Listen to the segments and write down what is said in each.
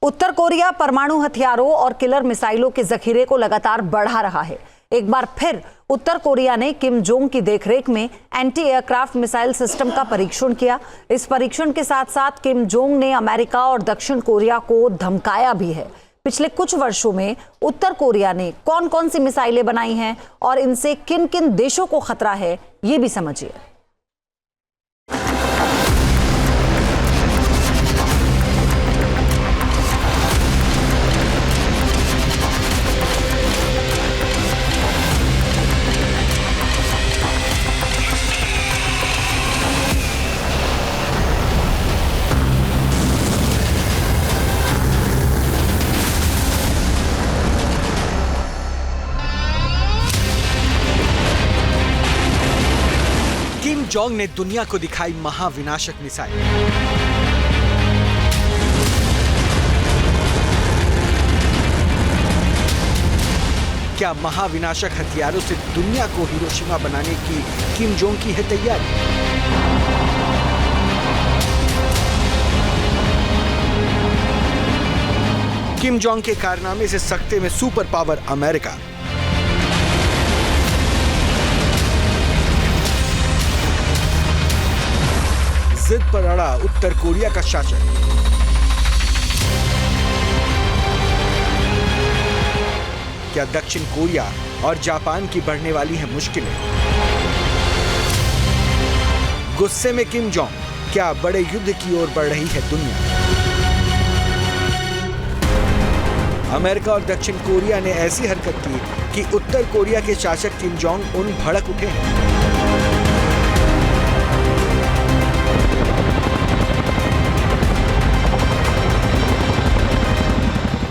उत्तर Korea परमाणु हथियारों और किलर मिसाइलों के जखीरे को लगातार बढ़ा रहा है। एक बार फिर उत्तर कोरिया ने किम जोंग की देखरेख में एंटी एयरक्राफ्ट मिसाइल सिस्टम का परीक्षण किया। इस परीक्षण के साथ साथ किम जोंग ने अमेरिका और दक्षिण कोरिया को धमकाया भी है। पिछले कुछ वर्षों में उत्तर कोरिया ने कौन कौन सी मिसाइलें बनाई हैं और इनसे किन किन देशों को खतरा है, ये भी समझिए। किम जोंग ने दुनिया को दिखाई महाविनाशक मिसाइल। क्या महाविनाशक हथियारों से दुनिया को हिरोशिमा बनाने की किम जोंग की है तैयारी? किम जोंग के कारनामे से सकते में सुपर पावर अमेरिका। जिद पर अड़ा उत्तर कोरिया का शासक। क्या दक्षिण कोरिया और जापान की बढ़ने वाली है मुश्किलें? गुस्से में किम जोंग, क्या बड़े युद्ध की ओर बढ़ रही है दुनिया? अमेरिका और दक्षिण कोरिया ने ऐसी हरकत की कि उत्तर कोरिया के शासक किम जोंग उन भड़क उठे हैं।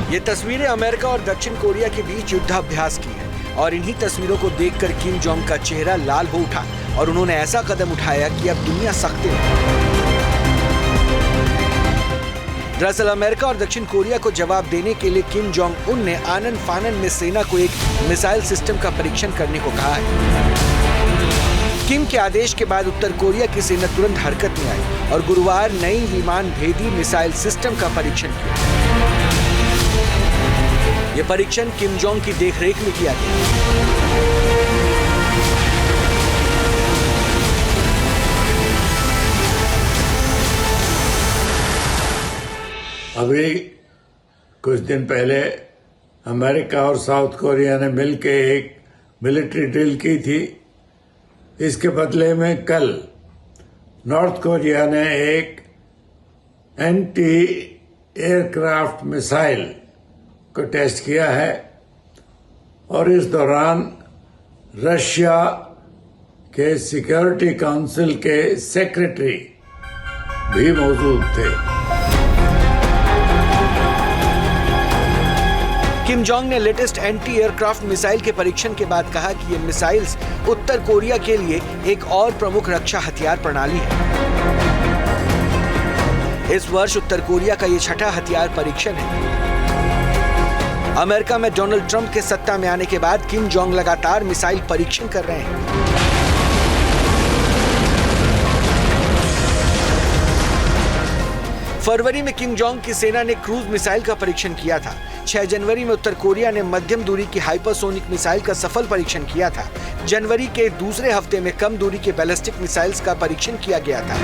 ये तस्वीरें अमेरिका और दक्षिण कोरिया के बीच युद्धाभ्यास की हैं और इन्हीं तस्वीरों को देखकर किम जोंग का चेहरा लाल हो उठा और उन्होंने ऐसा कदम उठाया कि अब दुनिया सख्ते में। दरअसल अमेरिका और दक्षिण कोरिया को जवाब देने के लिए किम जोंग उन ने आनन फानन में सेना को एक मिसाइल सिस्टम का परीक्षण करने को कहा है। किम के आदेश के बाद उत्तर कोरिया की सेना तुरंत हरकत में आई और गुरुवार नई विमान भेदी मिसाइल सिस्टम का परीक्षण किया। यह परीक्षण किम जोंग की देखरेख में किया गया। अभी कुछ दिन पहले अमेरिका और साउथ कोरिया ने मिलकर एक मिलिट्री ड्रिल की थी। इसके बदले में कल नॉर्थ कोरिया ने एक एंटी एयरक्राफ्ट मिसाइल को टेस्ट किया है और इस दौरान रशिया के सिक्योरिटी काउंसिल के सेक्रेटरी भी मौजूद थे। किम जोंग ने लेटेस्ट एंटी एयरक्राफ्ट मिसाइल के परीक्षण के बाद कहा कि ये मिसाइल्स उत्तर कोरिया के लिए एक और प्रमुख रक्षा हथियार प्रणाली है। इस वर्ष उत्तर कोरिया का ये छठा हथियार परीक्षण है। अमेरिका में डोनाल्ड ट्रंप के सत्ता में आने के बाद किम जोंग लगातार मिसाइल परीक्षण कर रहे हैं। फरवरी में किम जोंग की सेना ने क्रूज मिसाइल का परीक्षण किया था। 6 जनवरी में उत्तर कोरिया ने मध्यम दूरी की हाइपरसोनिक मिसाइल का सफल परीक्षण किया था। जनवरी के दूसरे हफ्ते में कम दूरी के बैलिस्टिक मिसाइल्स का परीक्षण किया गया था।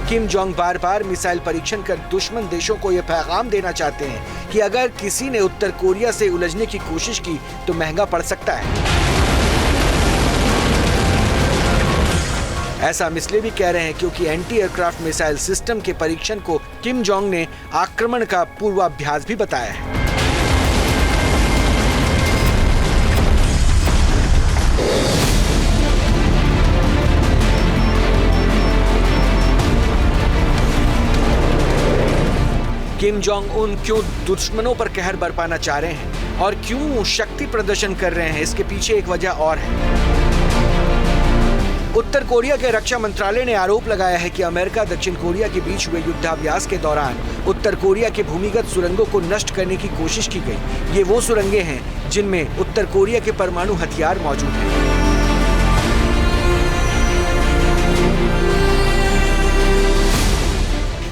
किम जोंग बार बार मिसाइल परीक्षण कर दुश्मन देशों को यह पैगाम देना चाहते हैं कि अगर किसी ने उत्तर कोरिया से उलझने की कोशिश की तो महंगा पड़ सकता है। ऐसा हम इसलिए भी कह रहे हैं क्योंकि एंटी एयरक्राफ्ट मिसाइल सिस्टम के परीक्षण को किम जोंग ने आक्रमण का पूर्वाभ्यास भी बताया है। किम जोंग उन क्यों दुश्मनों पर कहर बरपाना चाह रहे हैं और क्यों शक्ति प्रदर्शन कर रहे हैं, इसके पीछे एक वजह और है। उत्तर कोरिया के रक्षा मंत्रालय ने आरोप लगाया है कि अमेरिका दक्षिण कोरिया के बीच हुए युद्धाभ्यास के दौरान उत्तर कोरिया के भूमिगत सुरंगों को नष्ट करने की कोशिश की गई। ये वो सुरंगें हैं जिनमें उत्तर कोरिया के परमाणु हथियार मौजूद हैं।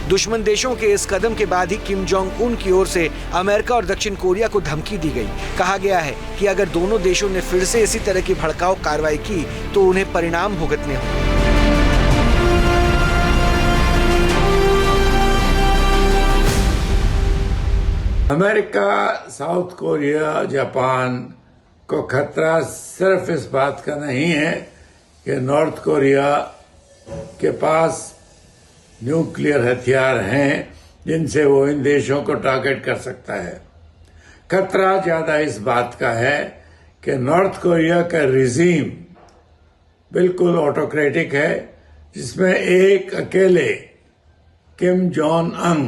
दुश्मन देशों के इस कदम के बाद ही किम जोंग उन की ओर से अमेरिका और दक्षिण कोरिया को धमकी दी गई। कहा गया है कि अगर दोनों देशों ने फिर से इसी तरह की भड़काऊ कार्रवाई की तो उन्हें परिणाम भुगतने होंगे। अमेरिका, साउथ कोरिया, जापान को खतरा सिर्फ इस बात का नहीं है कि नॉर्थ कोरिया के पास न्यूक्लियर हथियार हैं जिनसे वो इन देशों को टारगेट कर सकता है। खतरा ज्यादा इस बात का है कि नॉर्थ कोरिया का रिजीम बिल्कुल ऑटोक्रेटिक है, जिसमें एक अकेले किम जोंग उन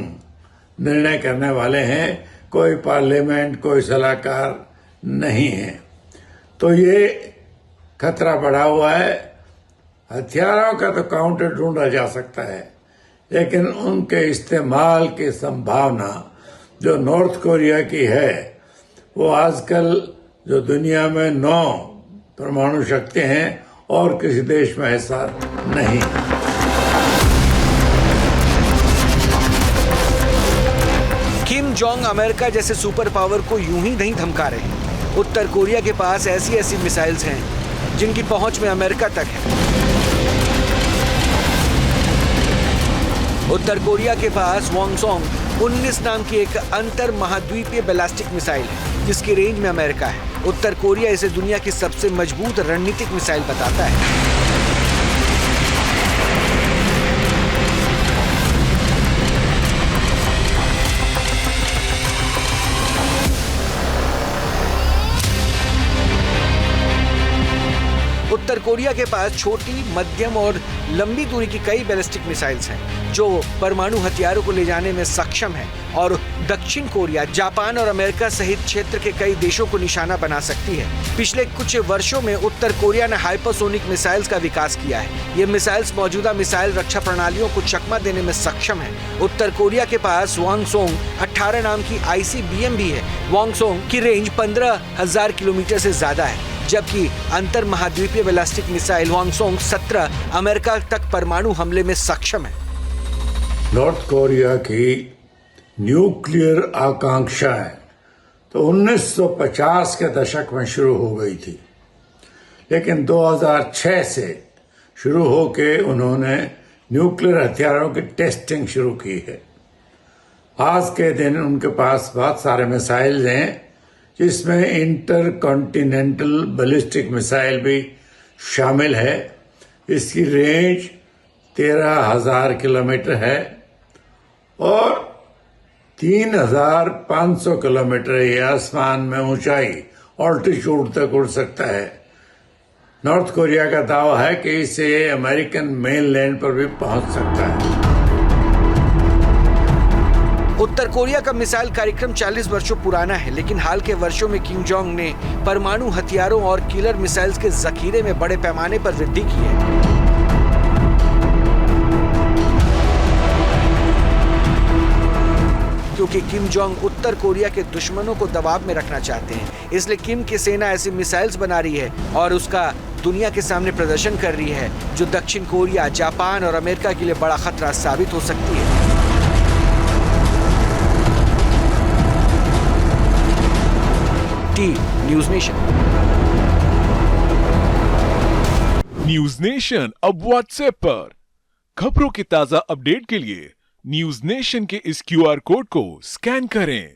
निर्णय करने वाले हैं, कोई पार्लियामेंट, कोई सलाहकार नहीं है। तो ये खतरा बढ़ा हुआ है। हथियारों का तो काउंटर ढूंढा जा सकता है, लेकिन उनके इस्तेमाल की संभावना जो नॉर्थ कोरिया की है, वो आजकल जो दुनिया में 9 परमाणु शक्ति हैं और किसी देश में ऐसा नहीं। किम जोंग अमेरिका जैसे सुपर पावर को यूं ही नहीं धमका रहे। उत्तर कोरिया के पास ऐसी मिसाइल्स हैं जिनकी पहुंच में अमेरिका तक है। उत्तर कोरिया के पास वोंगसोंग 19 नाम की एक अंतर महाद्वीपीय बैलिस्टिक मिसाइल है जिसकी रेंज में अमेरिका है। उत्तर कोरिया इसे दुनिया की सबसे मजबूत रणनीतिक मिसाइल बताता है। उत्तर कोरिया के पास छोटी, मध्यम और लंबी दूरी की कई बैलिस्टिक मिसाइल्स हैं जो परमाणु हथियारों को ले जाने में सक्षम है और दक्षिण कोरिया, जापान और अमेरिका सहित क्षेत्र के कई देशों को निशाना बना सकती है। पिछले कुछ वर्षों में उत्तर कोरिया ने हाइपरसोनिक मिसाइल्स का विकास किया है। ये मिसाइल्स मौजूदा मिसाइल रक्षा प्रणालियों को चकमा देने में सक्षम है। उत्तर कोरिया के पास वोंगसोंग 18 नाम की ICBM भी है। वोंगसोंग की रेंज 15,000 किलोमीटर से ज्यादा है, जबकि अंतर महाद्वीपीय बैलिस्टिक मिसाइल वोंगसोंग 17 अमेरिका तक परमाणु हमले में सक्षम है। नॉर्थ कोरिया की न्यूक्लियर आकांक्षाएं तो 1950 के दशक में शुरू हो गई थी, लेकिन 2006 से शुरू होके उन्होंने न्यूक्लियर हथियारों की टेस्टिंग शुरू की है। आज के दिन उनके पास बहुत सारे मिसाइल हैं, जिसमें इंटर कॉन्टिनेंटल बैलिस्टिक मिसाइल भी शामिल है। इसकी रेंज 13,000 किलोमीटर है और 3,500 किलोमीटर ये आसमान में ऊंचाई ऑल्टीट्यूड तक उड़ सकता है। नॉर्थ कोरिया का दावा है कि इससे अमेरिकन मेनलैंड पर भी पहुंच सकता है। उत्तर कोरिया का मिसाइल कार्यक्रम 40 वर्षों पुराना है, लेकिन हाल के वर्षों में किम जोंग ने परमाणु हथियारों और किलर मिसाइल्स के जखीरे में बड़े पैमाने पर वृद्धि की है। क्योंकि किम जोंग उत्तर कोरिया के दुश्मनों को दबाव में रखना चाहते हैं, इसलिए किम की सेना ऐसी मिसाइल्स बना रही है और उसका दुनिया के सामने प्रदर्शन कर रही है, जो दक्षिण कोरिया, जापान और अमेरिका के लिए बड़ा खतरा साबित हो सकती है। News nation. न्यूज़ नेशन अब व्हाट्सएप पर खबरों की ताजा अपडेट के लिए न्यूज़ नेशन के इस QR कोड को स्कैन करें।